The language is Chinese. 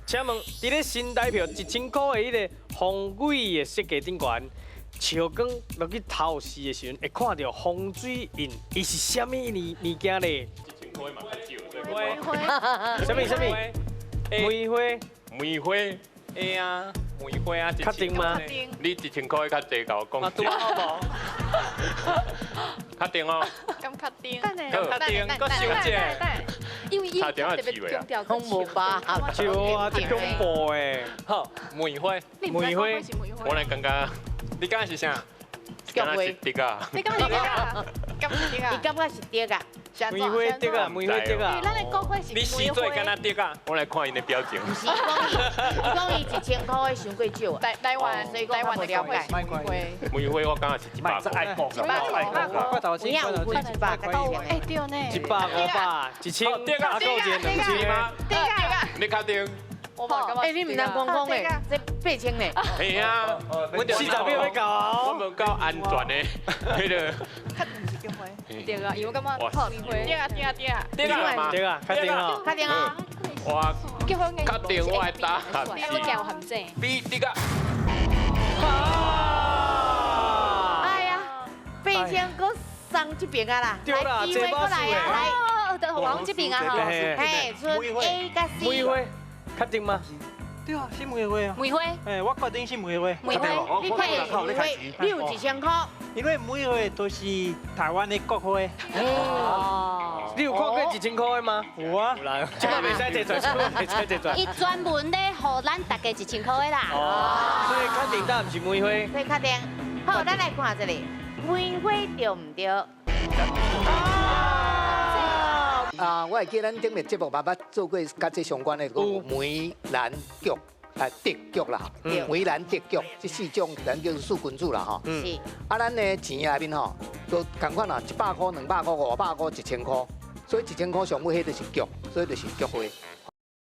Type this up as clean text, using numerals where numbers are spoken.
请问，伫咧新台票1000块的迄个风水的设计顶悬，笑光落去透视的时阵，会看到风水印，伊是虾米物件咧？ 1000块嘛较少，什么？梅花？梅花，哎呀，梅花啊，确定吗？你1000块较济，甲我讲。拄好无？确定哦。咁确定？确定，搁小姐。因为伊差点要起话啊。恐怖吧？就啊，这恐怖诶！好，梅花，梅花，我来感觉，你感觉是啥？感觉是竹啊。你感觉是啊？咁是你啊？感觉是对噶？梅花竹啊，梅花竹啊！咱的国会是你死做敢若竹啊？我来看因的表情。不是讲伊1000块的伤过少啊。台湾的国会是梅花。梅花我感觉是100块。爱讲，我头先有分100个哦，哎对呢。 100、500、1000，啊，够钱2000吗？对啊，你确定？哎，你唔能讲讲诶，这8000呢？哎呀，我40秒要到哦。我们搞安全的，迄个。对啊，因为我感觉好梅花。对啊，竹啊嘛，对啊，确定哦。确定哦。我确定我的答案是是 B 竹啊。哎呀，8000个送这边啊啦，对啦，机会过来啊，来，哦，往这边啊哈。嘿，剩 A 甲 C。梅花，确定吗？对啊，是梅花啊。梅花，哎，我决定是梅花。梅花，你可以梅花，你有1000块。因为梅花都是台湾的国花。哦。你有看过1000块的吗？有啊。有啦，这个袂使坐转，这个袂使坐转。伊专门咧，互咱大家1000块的啦。哦，所以确定答案是梅花。所以确定。好，咱来看这里，梅花对唔对？啊，我会记咱顶面节目爸爸做过甲这相关的个梅兰菊，啊竹菊啦，梅兰竹菊，这4种咱叫四君子啦吼。是。啊，咱的钱内面吼，都同款啦，100块、200块、500块、1000块，所以1000块上尾迄就是菊，所以就是菊花。